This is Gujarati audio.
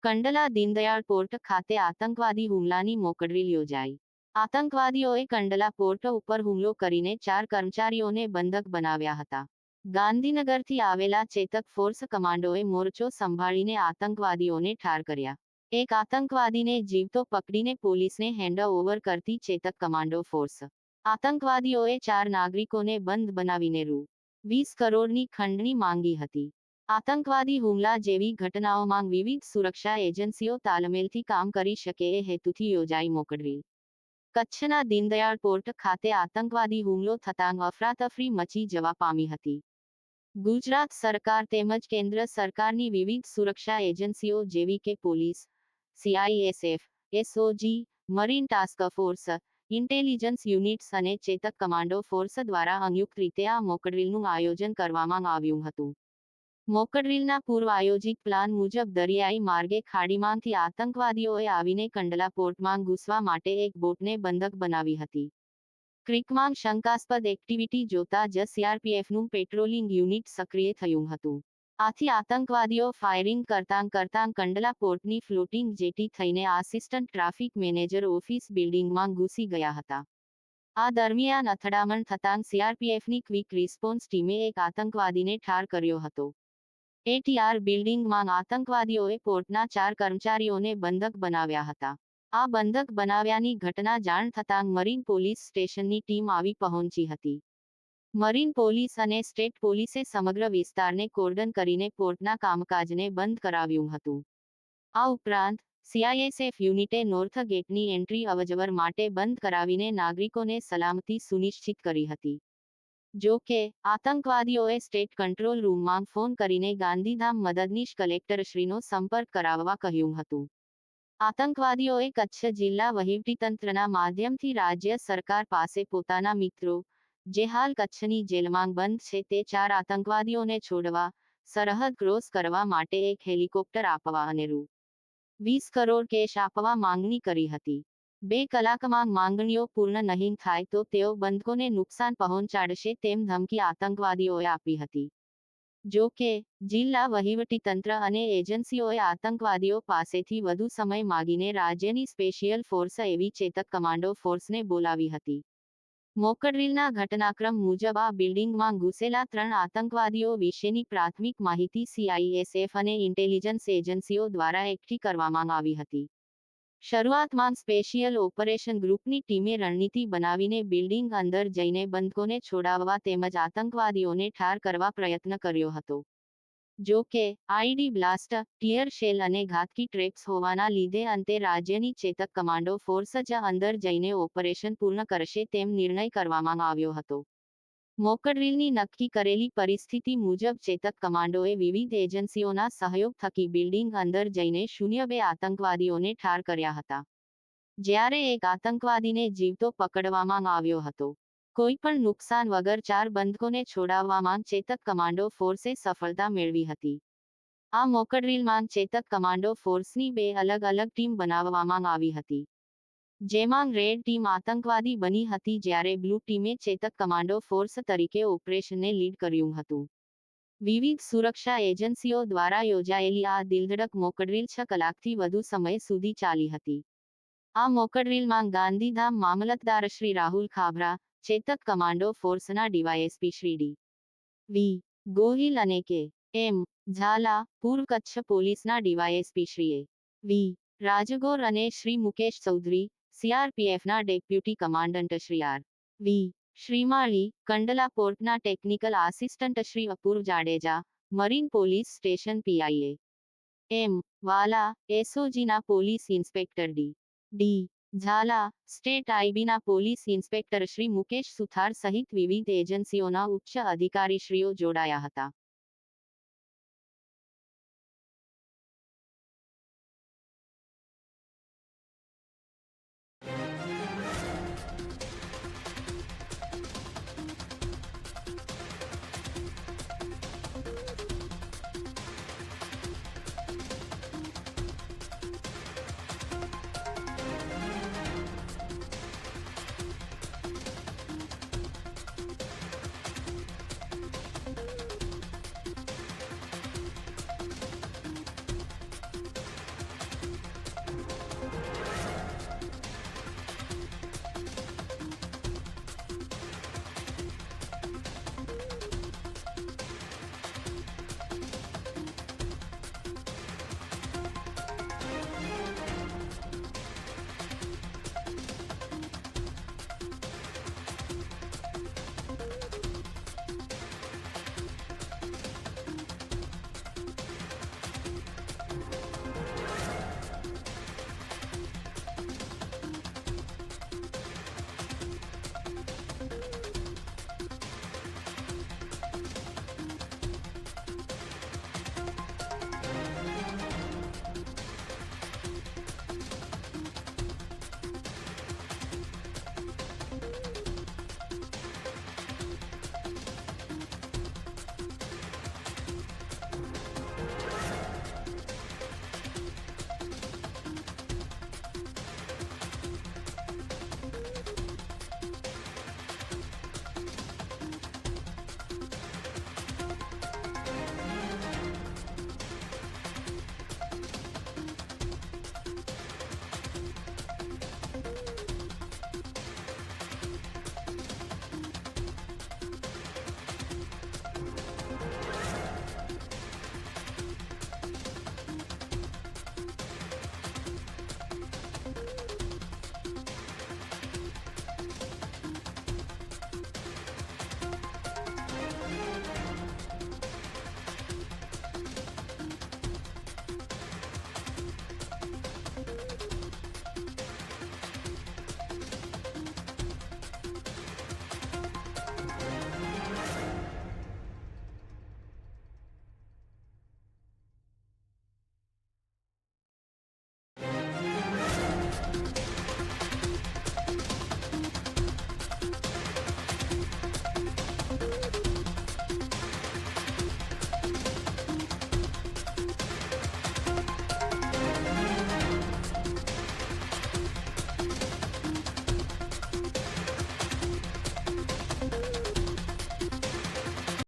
કંડલા દીનદયાળ પોર્ટ ખાતે આતંકવાદી હુમલાની મોકડ્રીલ યોજાઈ. આતંકવાદીઓએ કંડલા પોર્ટ ઉપર હુમલો કરીને 4 કર્મચારીઓને બંધક બનાવ્યા હતા. ગાંધીનગરથી આવેલા ચેતક ફોર્સ કમાન્ડોએ મોરચો સંભાળીને આતંકવાદીઓને ઠાર કર્યા. એક આતંકવાદીને જીવતો પકડીને પોલીસને હેન્ડ ઓવર કરતી ચેતક કમાન્ડો ફોર્સ. આતંકવાદીઓએ 4 નાગરિકોને બંધ બનાવીને રૂ. 20 કરોડની ખંડણી માંગી હતી. આતંકવાદી હુમલા જેવી ઘટનાઓમાં વિવિધ સુરક્ષા એજન્સીઓ તાલમેલથી કામ કરી શકે એ હેતુથી યોજાઈ મોકડ્રીલ. કચ્છના દીનદયાળ પોર્ટ ખાતે આતંકવાદી હુમલો થતાં અફરાતફરી મચી જવા પામી હતી. ગુજરાત સરકાર તેમજ કેન્દ્ર સરકારની વિવિધ સુરક્ષા એજન્સીઓ જેવી કે police, CISF, SOG, marine task force, intelligence units અને ચેતક કમાન્ડો ફોર્સ દ્વારા સંયુક્ત રીતે આ મોકડ્રીલનું આયોજન કરવામાં આવ્યું હતું. મોકડ્રીલના પૂર્વ આયોજિત પ્લાન મુજબ દરિયાઈ માર્ગે ખાડીમાંથી આતંકવાદીઓએ આવીને કંડલા પોર્ટમાં ઘૂસવા માટે એક બોટને બંધક બનાવી હતી. ક્રીકમાં શંકાસ્પદ એક્ટિવિટી જોતા જ CRPFનું પેટ્રોલિંગ યુનિટ સક્રિય થયું હતું. આથી આતંકવાદીઓ ફાયરિંગ કરતાં કંડલા પોર્ટની ફ્લોટિંગ જેટી થઈને આસિસ્ટન્ટ ટ્રાફિક મેનેજર ઓફિસ બિલ્ડિંગમાં ઘૂસી ગયા હતા. આ દરમિયાન અથડામણ થતાં CRPFની ક્વિક રિસ્પોન્સ ટીમે એક આતંકવાદીને ઠાર કર્યો હતો. ATR બિલ્ડિંગમાં આતંકવાદીઓએ પોર્ટના 4 કર્મચારીઓને બંધક બનાવ્યા હતા. આ બંધક બનાવ્યાની ઘટના જાણ થતાં મરીન પોલીસ સ્ટેશનની ટીમ આવી પહોંચી હતી. મરીન પોલીસ અને સ્ટેટ પોલીસે સમગ્ર વિસ્તારને કોર્ડન કરીને પોર્ટના કામકાજને બંધ કરાવ્યું હતું. આ ઉપરાંત CISF યુનિટે નોર્થ ગેટની એન્ટ્રી અવરજવર માટે બંધ કરાવીને નાગરિકોને સલામતી સુનિશ્ચિત કરી હતી. જો કે આતંકવાદીઓએ સ્ટેટ કંટ્રોલ રૂમમાં ફોન કરીને ગાંધીધામ મદદનીશ કલેક્ટરશ્રીનો સંપર્ક કરાવવા કહ્યું હતું. આતંકવાદીઓએ કચ્છ જિલ્લા વહીવટીતંત્રના માધ્યમથી રાજ્ય સરકાર પાસે પોતાના મિત્રો, જે હાલ કચ્છની જેલમાં બંધ છે તે 4 આતંકવાદીઓને છોડવા, સરહદ ક્રોસ કરવા માટે એક હેલિકોપ્ટર આપવા અને રૂ. 20 કરોડ કેશ આપવા માંગણી કરી હતી. 2 કલાકમાં માંગણીઓ પૂર્ણ નહીં થાય તો તેઓ બંધકોને નુકસાન પહોંચાડશે તેમ ધમકી આતંકવાદીઓએ આપી હતી. જો કે જિલ્લા વહીવટીતંત્ર અને એજન્સીઓએ આતંકવાદીઓ પાસેથી વધુ સમય માગીને રાજ્યની સ્પેશિયલ ફોર્સ એવી ચેતક કમાન્ડો ફોર્સને બોલાવી હતી. મોકડ્રીલના ઘટનાક્રમ મુજબ આ બિલ્ડિંગમાં ઘૂસેલા 3 આતંકવાદીઓ વિશેની પ્રાથમિક માહિતી CISF અને ઇન્ટેલિજન્સ એજન્સીઓ દ્વારા એકઠી કરવામાં આવી હતી. શરૂઆતમાં સ્પેશિયલ ઓપરેશન ગ્રુપની ટીમે રણનીતિ બનાવીને બિલ્ડિંગ અંદર જઈને બંધકોને છોડાવવા તેમજ આતંકવાદીઓને ઠાર કરવા પ્રયત્ન કર્યો હતો. જો કે આઈડી બ્લાસ્ટ, ટીયર શેલ અને ઘાતકી ટ્રેપ્સ હોવાના લીધે અંતે રાજ્યની ચેતક કમાન્ડો ફોર્સ જ અંદર જઈને ઓપરેશન પૂર્ણ કરશે તેમ નિર્ણય કરવામાં આવ્યો હતો. મોકડ્રીલની નક્કી કરેલી પરિસ્થિતિ મુજબ ચેતક કમાન્ડોએ વિવિધ એજન્સીઓના સહયોગ થકી બિલ્ડિંગ અંદર જઈને 02 આતંકવાદીઓને ઠાર કર્યા હતા. જ્યારે એક આતંકવાદીને જીવતો પકડવામાં આવ્યો હતો. કોઈ પણ નુકસાન વગર 4 બંધકોને છોડાવવામાં ચેતક કમાન્ડો ફોર્સે સફળતા મેળવી હતી. આ મોકડ્રીલમાં ચેતક કમાન્ડો ફોર્સની 2 અલગ અલગ ટીમ બનાવવામાં આવી હતી. જેમાં રેડ ટીમ આતંકવાદી બની હતી જ્યારે બ્લુ ટીમે ચેતક કમાન્ડો ફોર્સ તરીકે ઓપરેશનને લીડ કર્યું હતું. વિવિધ સુરક્ષા એજન્સીઓ દ્વારા યોજાયેલી આ દિલધડક મોકડ્રીલ 6 કલાકથી વધુ સમય સુધી ચાલી હતી. આ મોકડ્રીલમાં ગાંધીધામ મામલતદાર શ્રી રાહુલ ખાભરા, ચેતક કમાન્ડો ફોર્સના ડીવાયએસપી શ્રી ડી.વી. ગોહિલ અને કે.એમ. ઝાલા, પૂર્વ કચ્છ પોલીસના ડીવાયએસપી શ્રી એ.વી. રાજગોર અને શ્રી મુકેશ ચૌધરી, CRPFના deputy commandant Shri R V. Shrimali, Kandla પોર્ટના technical assistant Shri Apurva Jadeja, marine police station PIA.એમ. વાલા, SOGના police inspector D. Zala, state IBના પોલીસ ઇન્સ્પેક્ટર શ્રી મુકેશ સુથાર સહિત વિવિધ એજન્સીઓના ઉચ્ચ અધિકારીશ્રીઓ જોડાયા હતા.